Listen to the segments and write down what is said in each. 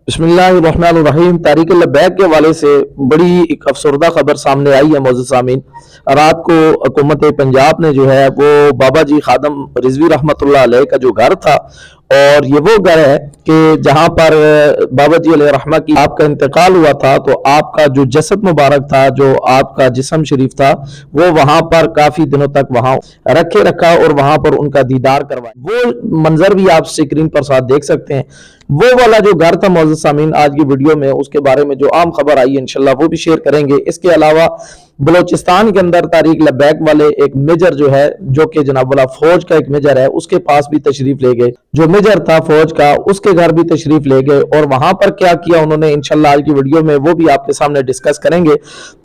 बिस्मिल्लाहिर्रहमानिर्रहीम। तारीक लब्बैक के हवाले से बड़ी एक अफसरदा खबर सामने आई है मौजूद सामीन। रात को हुकूमत पंजाब ने जो है वो बाबा जी खादम रिजवी रहमतुल्लाह अलैह का जो घर था, और ये वो घर है कि जहाँ पर बाबा जी अलैहि रहमा की आपका इंतकाल हुआ था, तो आपका जो जसद मुबारक था, जो आपका जिस्म शरीफ था, वो वहां पर काफी दिनों तक वहां रखे रखा और वहां पर उनका दीदार करवाया। वो मंजर भी आप स्क्रीन पर साथ देख सकते हैं। वो वाला जो घर था मौजूद सामीन, आज की वीडियो में उसके बारे में जो आम खबर आई है इंशाल्लाह वो भी शेयर करेंगे। इसके अलावा बलोचिस्तान के अंदर तारीक लब्बैक वाले एक मेजर जो है, जो कि जनाब वाला फौज का एक मेजर है, उसके पास भी तशरीफ ले गए। जो मेजर था फौज का, उसके घर भी तशरीफ ले गए और वहां पर क्या किया उन्होंने इंशाल्लाह आज की वीडियो में वो भी आपके सामने डिस्कस करेंगे।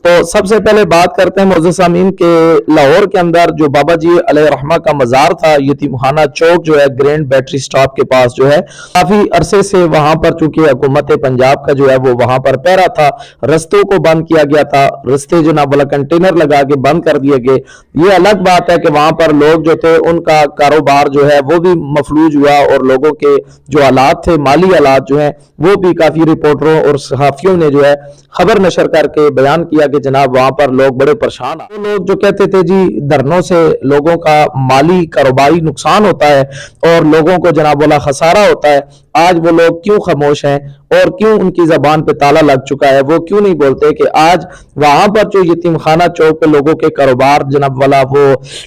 तो सबसे पहले बात करते हैं मौजूद सामीन के लाहौर के अंदर जो बाबा जी अलैहि रहमा का मजार था, यतीमखाना चौक जो है ग्रैंड बैटरी स्टॉप के पास जो है, काफी अरसे से वहां पर चूंकि हुकूमत पंजाब का जो है वो वहां पर पहरा था, रस्तों को बंद किया गया था, रस्ते जनाब वाला कंटेनर लगा के बंद कर दिए गए। ये अलग बात है कि वहां पर लोग जो थे उनका कारोबार जो है वो भी मफलूज हुआ और लोगों के जो हालात थे, माली हालात जो है वो भी काफी रिपोर्टरों और सहाफियों ने जो है खबर नशर करके बयान किया कि जनाब वहां पर लोग बड़े परेशान हैं। लोग जो कहते थे जी धरनों से लोगों का माली कारोबारी नुकसान होता है और लोगों को जनाब वाला खसारा होता है, आज वो लोग क्यों खामोश हैं और क्यों उनकी जबान पे ताला लग चुका है? वो क्यों नहीं बोलते कि आज वहां पर जो यतीमखाना चौक पे लोगों के कारोबार जनाब वाला वो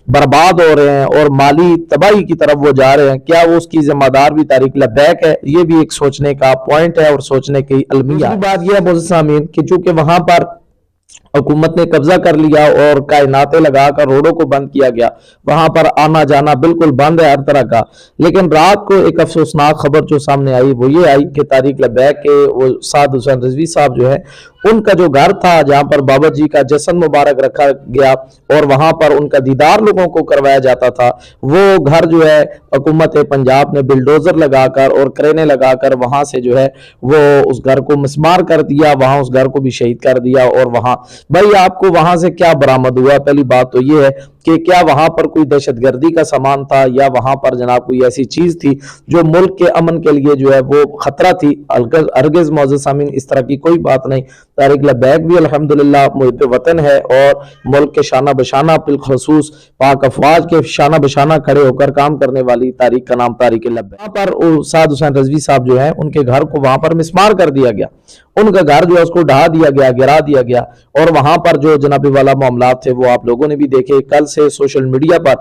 बर्बाद हो रहे हैं और माली तबाही की तरफ वो जा रहे हैं, क्या वो उसकी जिम्मेदार भी तारीक लब्बैक है? ये भी एक सोचने का पॉइंट है और सोचने की अलमिया बात यह है सामीन कि चूंकि वहां पर हुकूमत ने कब्जा कर लिया और कायनाते लगाकर रोडों को बंद किया गया, वहां पर आना जाना बिल्कुल बंद है हर तरह का। लेकिन रात को एक अफसोसनाक खबर जो सामने आई वो ये आई कि तारीक लब्बैक के वो साद हुसैन रिजवी साहब जो है, उनका जो घर था जहां पर बाबा जी का जसन मुबारक रखा गया और वहां पर उनका दीदार लोगों को करवाया जाता था, वो घर जो है हुकूमत पंजाब ने बिल्डोजर लगाकर और क्रेने लगाकर वहां से जो है वो उस घर को मिसमार कर दिया, वहां उस घर को भी शहीद कर दिया। और वहां भाई आपको वहां से क्या बरामद हुआ? पहली बात तो ये है कि क्या वहां पर कोई दहशतगर्दी का सामान था या वहां पर जनाब कोई ऐसी चीज थी जो मुल्क के अमन के लिए जो है वो खतरा थी? हरगिज मौजूद सामीन इस तरह की कोई बात नहीं। तारीक लब्बैक भी अल्हम्दुलिल्लाह मुहिब वतन है और मुल्क के शाना बशाना बिलखसूस पाक अफवाज के शाना बशाना खड़े होकर काम करने वाली तारीक का नाम तारीक लब्बैक। वहां पर साद हुसैन रिजवी साहब जो है उनके घर को वहां पर मिसमार कर दिया गया, उनका घर जो है उसको ढहा दिया गया, गिरा दिया गया। और वहां पर जो जनाबी वाला मामला थे वो आप लोगों ने भी देखे। कल से सोशल मीडिया पर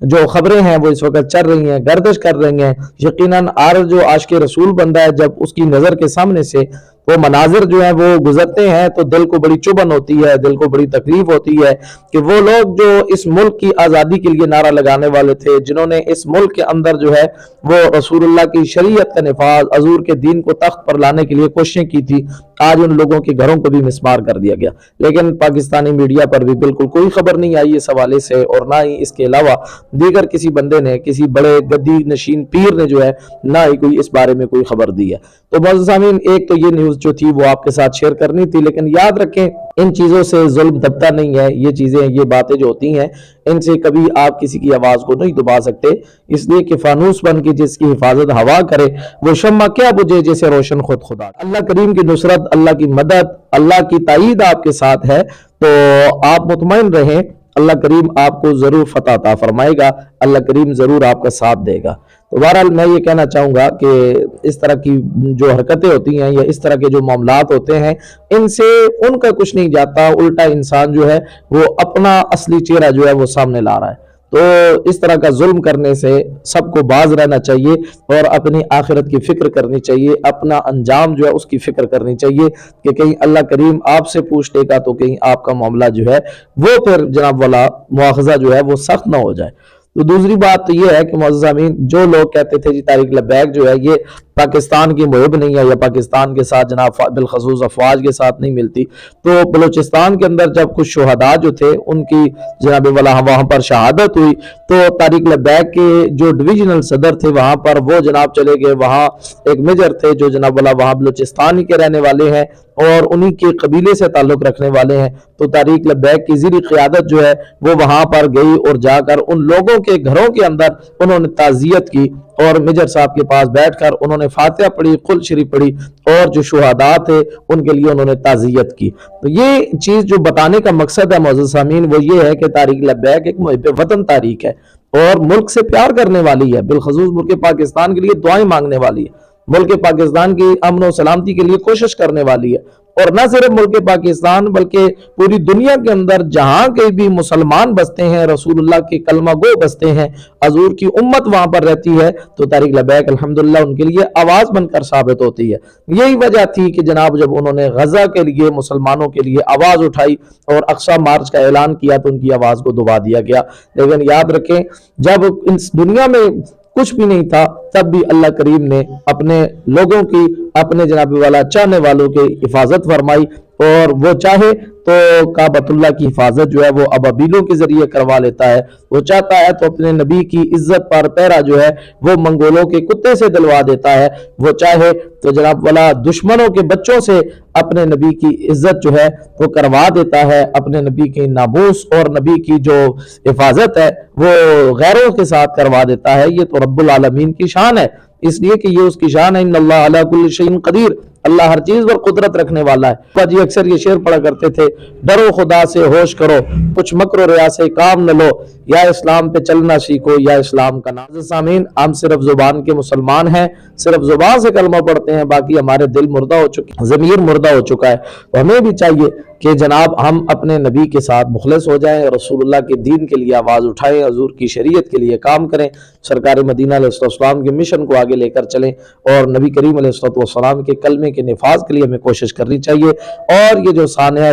जो खबरें हैं वो इस वक्त चल रही हैं, गर्दिश कर रही हैं। यकीनन आर जो आशिक़ रसूल बंदा है, जब उसकी नजर के सामने से वो मनाजिर जो है वो गुजरते हैं तो दिल को बड़ी चुभन होती है, दिल को बड़ी तकलीफ होती है कि वो लोग जो इस मुल्क की आज़ादी के लिए नारा लगाने वाले थे, जिन्होंने इस मुल्क के अंदर जो है वो रसूलुल्लाह की शरीयत का निफाज, हजूर के दीन को तख्त पर लाने के लिए कोशिशें की थी, आज उन लोगों के घरों को भी मिसमार कर दिया गया। लेकिन पाकिस्तानी मीडिया पर भी बिल्कुल कोई खबर नहीं आई इस हवाले से, और ना ही इसके अलावा दीगर किसी बंदे ने, किसी बड़े गद्दी नशीन पीर ने जो है ना ही कोई इस बारे में कोई खबर दी है। तो मौजूद सामीन एक तो ये न्यूज जो थी वो आपके साथ शेयर करनी थी, लेकिन याद रखें इन चीजों से जुल्म दबता नहीं है। ये चीजें, ये बातें जो होती हैं, इनसे कभी आप किसी की आवाज को नहीं दबा सकते, इसलिए कि फानूस बन के जिसकी हिफाजत हवा करे वो शम्मा क्या बुझे जैसे रोशन खुद खुदा। अल्लाह करीम की नुसरत, अल्लाह की मदद, अल्लाह की ताईद आपके साथ है, तो आप मुतमईन रहें। अल्लाह करीम आपको जरूर फतह अता फरमाएगा, अल्लाह करीम जरूर आपका साथ देगा। तो बहरहाल मैं ये कहना चाहूंगा कि इस तरह की जो हरकतें होती हैं या इस तरह के जो मामलात होते हैं, इनसे उनका कुछ नहीं जाता, उल्टा इंसान जो है वो अपना असली चेहरा जो है वो सामने ला रहा है। तो इस तरह का जुल्म करने से सबको बाज रहना चाहिए और अपनी आखिरत की फिक्र करनी चाहिए, अपना अंजाम जो है उसकी फिक्र करनी चाहिए कि कहीं अल्लाह करीम आपसे पूछ लेगा तो कहीं आपका मामला जो है वो फिर जनाब वाला मुआखजा जो है वो सख्त ना हो जाए। तो दूसरी बात तो ये है कि मौजूद सामीन जो लोग कहते थे जी तारीक लब्बैक जो है ये पाकिस्तान की मुहिब नहीं है या पाकिस्तान के साथ जनाब बिलखसूस अफवाज के साथ नहीं मिलती, तो बलूचिस्तान के अंदर जब कुछ शुहदा जो थे उनकी जनाब वाला वहां पर शहादत हुई, तो तारीक लब्बैक के जो डिविजनल सदर थे वहां पर वो जनाब चले गए। वहां एक मेजर थे जो जनाब वाला वहां बलूचिस्तान के रहने वाले हैं और उन्हीं के कबीले से ताल्लुक रखने वाले हैं, तो तारीक लब्बैक की ज़ीरी क़ियादत जो है वो वहां पर गई और जाकर उन लोगों के घरों के अंदर उन्होंने ताज़ियत की اور मेजर साहब के पास बैठकर उन्होंने फातिहा पढ़ी, कुल शरीफ पढ़ी और जो शुहदा थे उनके लिए उन्होंने ताज़ियत की। तो ये चीज़ जो बताने का मकसद है मोअज़्ज़िज़ सामीन वो ये है कि तारीख लब्बैक एक मुहिब वतन तारीख है और मुल्क से प्यार करने वाली है, बिलखसूस मुल्क पाकिस्तान के लिए दुआएं मांगने वाली है, मुल्क पाकिस्तान की अमन और सलामती के लिए कोशिश करने वाली है। और न सिर्फ मुल्क पाकिस्तान बल्कि पूरी दुनिया के अंदर जहां के भी मुसलमान बसते हैं, रसूलुल्लाह के कलमा गो बसते हैं, हजूर की उम्मत वहां पर रहती है, तो तारीख लबैक अल्हम्दुलिल्लाह उनके लिए आवाज बनकर साबित होती है। यही वजह थी कि जनाब जब उन्होंने गजा के लिए मुसलमानों के लिए आवाज उठाई और अक्सा मार्च का ऐलान किया तो उनकी आवाज को दबा दिया गया। लेकिन याद रखें, जब इस दुनिया में कुछ भी नहीं था तब भी अल्लाह करीम ने अपने लोगों की, अपने जनाब वाला चाहने वालों की हिफाजत फरमाई और वो चाहे तो काबतुल्लाह की हिफाजत जो है वो अबाबीलों के जरिए करवा लेता है, वो चाहता है तो अपने नबी की इज्जत पर पहरा जो है वो मंगोलों के कुत्ते से दिलवा देता है, वो चाहे तो जनाब वाला दुश्मनों के बच्चों से अपने नबी की इज्जत जो है वो करवा देता है, अपने नबी की नामूस और नबी की जो हिफाजत है वो गैरों के साथ करवा देता है। ये तो रब्बुल आलमीन की शान है, इसलिए कि ये उसकी शान है, इन्नल्लाह अला कुल्लि शैइन कदीर, अल्लाह हर चीज पर कुदरत रखने वाला है। जी अक्सर ये शेर पढ़ा करते थे, डरो खुदा से होश करो, कुछ मक्र रिया से काम न लो, या इस्लाम पे चलना सीखो या इस्लाम का नाम। सामीन, हम सिर्फ जुबान के मुसलमान हैं, सिर्फ जुबान से कलमा पढ़ते हैं, बाकी हमारे दिल मुर्दा हो चुके, ज़मीर मुर्दा हो चुका है। तो हमें भी चाहिए कि जनाब हम अपने नबी के साथ मुखलिस हो जाएं, रसूलुल्लाह के दीन के लिए आवाज़ उठाएं, हजूर की शरीयत के लिए काम करें, सरकार मदीना अलैहिस्सलाम के मिशन को आगे लेकर चलें और नबी करीम अलैहिस्सलाम के कलमे के निफाज के लिए हमें कोशिश करनी चाहिए। और ये जो सानिया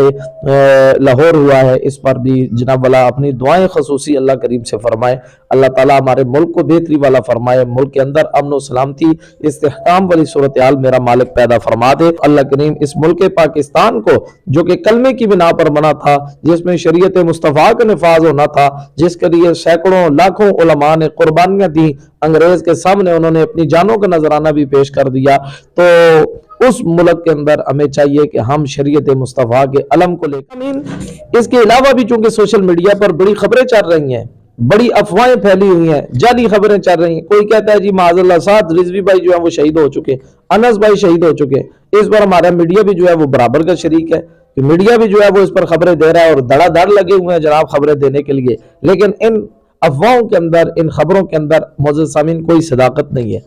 लाहौर हुआ है इस पर भी जनाब वाला अपनी दुआएं खसूसी अल्लाह करीम से फरमाए, अल्लाह ताला हमारे मुल्क को बेहतरी वाला फरमाए, मुल्क के अंदर अमन सलामती इस्तेहकाम वाली सूरत हाल मेरा मालिक पैदा फरमा दे। अल्लाह करीम इस मुल्क पाकिस्तान को जो कि कलमे की बिना पर बना था, जिसमें शरीयत मुस्तफ़ा का निफाज होना था, जिसके लिए सैकड़ों लाखों उलमा ने कुर्बानियां दी, अंग्रेज के सामने उन्होंने अपनी जानों का नजराना भी पेश कर दिया, तो उस मुल्क के अंदर हमें चाहिए कि हम शरीयत मुस्तफ़ा के अलम को लेकर। इसके अलावा भी चूंकि सोशल मीडिया पर बड़ी खबरें चल रही हैं, बड़ी अफवाहें फैली हुई हैं, जाली खबरें चल रही हैं। कोई कहता है जी माज़अल्लाह साद रिजवी भाई जो है वो शहीद हो चुके, अनस भाई शहीद हो चुके। इस पर हमारा मीडिया भी जो है वो बराबर का शरीक है कि मीडिया भी जो है वो इस पर खबरें दे रहा है और धड़ाधड़ लगे हुए हैं जनाब खबरें देने के लिए। लेकिन इन अफवाहों के अंदर, इन खबरों के अंदर मोअज़्ज़िज़ सामीन कोई सदाकत नहीं है।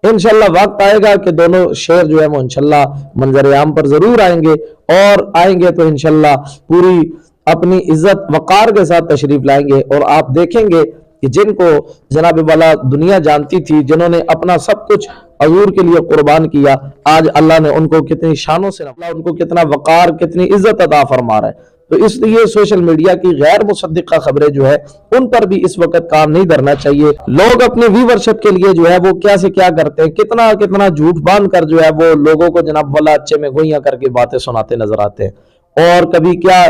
इंशाल्लाह वक्त आएगा कि दोनों शेर जो है वो इंशाल्लाह मंजर आम पर जरूर आएंगे, और आएंगे तो इंशाल्लाह पूरी अपनी इज्जत वकार के साथ तशरीफ लाएंगे। और आप देखेंगे कि जिनको जनाब वाला दुनिया जानती थी, जिन्होंने अपना सब कुछ हजूर के लिए कुर्बान किया, आज अल्लाह ने उनको कितनी शानों से, उनको कितना वकार, कितनी इज्जत अता फरमा रहा है। तो इसलिए सोशल मीडिया की गैर मुसद्दिक़ा खबरें जो है उन पर भी इस वक्त काम नहीं धरना चाहिए। लोग अपने व्यूवरशिप के लिए जो है वो क्या से क्या करते हैं, कितना कितना झूठ बांध कर जो है वो लोगों को जनाब वाला अच्छे में गोइयां करके बातें सुनाते नजर आते हैं, और कभी क्या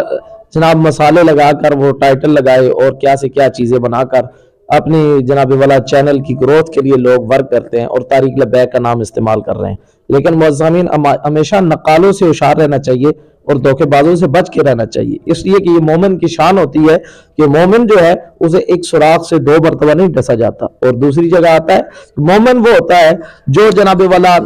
जनाब मसाले लगाकर वो टाइटल लगाए और क्या से क्या चीजें बनाकर अपनी जनाब वाला चैनल की ग्रोथ के लिए लोग वर्क करते हैं और तारीख लबैक का नाम इस्तेमाल कर रहे हैं। लेकिन मुअज़्ज़िज़ीन हमेशा नकालों से होशियार रहना चाहिए और धोखेबाजों से बच के रहना चाहिए, इसलिए कि ये मोमिन की शान होती है कि मोमिन जो है उसे एक सुराख से दो मरतबा नहीं डसा जाता। और दूसरी जगह आता है मोमिन वो होता है जो जनाब वाला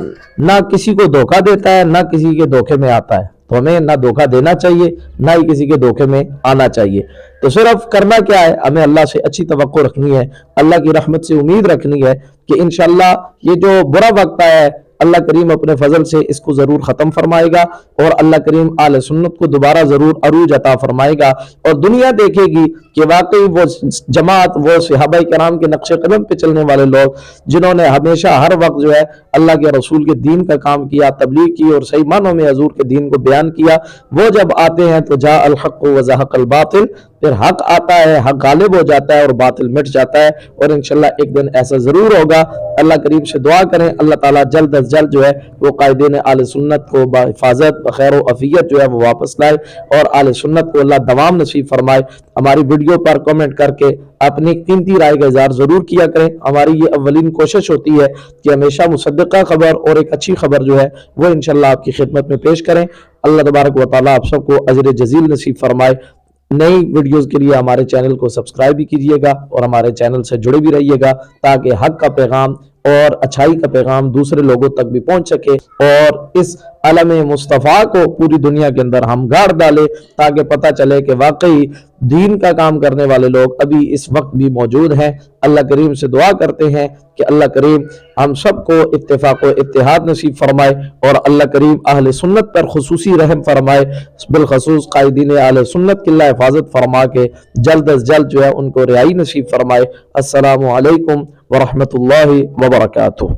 ना किसी को धोखा देता है, ना किसी के धोखे में आता है। तो हमें ना धोखा देना चाहिए, ना ही किसी के धोखे में आना चाहिए। तो सिर्फ करना क्या है, हमें अल्लाह से अच्छी तवक्को रखनी है, अल्लाह की रहमत से उम्मीद रखनी है कि इंशाअल्लाह ये जो बुरा वक्त आया है अल्लाह करीम अपने फजल से इसको जरूर खत्म फरमाएगा और अल्लाह करीम आले सुन्नत को दोबारा जरूर अरूज अता फरमाएगा। और दुनिया देखेगी कि वाकई वो जमात, वो सहाबाए किराम के नक्शे कदम पे चलने वाले लोग जिन्होंने हमेशा हर वक्त जो है अल्लाह के रसूल के दीन का काम किया, तबलीग की और सही मानों में हजूर के दीन को बयान किया, वो जब आते हैं तो जा अल हक़ व ज़हक़ल बातिल, फिर हक आता है, हक गालिब हो जाता है और बातिल मिट जाता है। और इंशाल्लाह एक दिन ऐसा जरूर होगा। अल्लाह करीम से दुआ करें अल्लाह ताला जल्द अज जल्द जो है वो कायदीन आले सुन्नत को बाहिफाजत बखैर अफियत जो है वो वापस लाए और आले सुन्नत को अल्लाह दवाम नसीब फरमाए। हमारी वीडियो पर कमेंट करके अपनी कीमती राय का इज़हार जरूर किया करें। हमारी ये अव्वलीन कोशिश होती है कि हमेशा मुसद्दिक़ा खबर और एक अच्छी खबर जो है वो इंशाल्लाह आपकी खिदमत में पेश करें। अल्लाह तबारक व तआला आप सबको अजर जजील नसीब फरमाए। नई वीडियोस के लिए हमारे चैनल को सब्सक्राइब भी कीजिएगा और हमारे चैनल से जुड़े भी रहिएगा ताकि हक का पैगाम اور اچھائی کا پیغام دوسرے لوگوں تک بھی پہنچ سکے، اور اس علم مصطفیٰ کو پوری دنیا کے اندر ہم گاڑ ڈالے، تاکہ پتہ چلے کہ واقعی دین کا کام کرنے والے لوگ ابھی اس وقت بھی موجود ہیں۔ اللہ کریم سے دعا کرتے ہیں کہ اللہ کریم ہم سب کو اتفاق و اتحاد نصیب فرمائے، اور اللہ کریم اہل سنت پر خصوصی رحم فرمائے، بالخصوص قائدین اہل سنت کی اللہ حفاظت فرما کے جلد از جلد جو ہے ان کو رہائی نصیب فرمائے۔ السلام علیکم ورحمۃ اللہ وبرکاتہ۔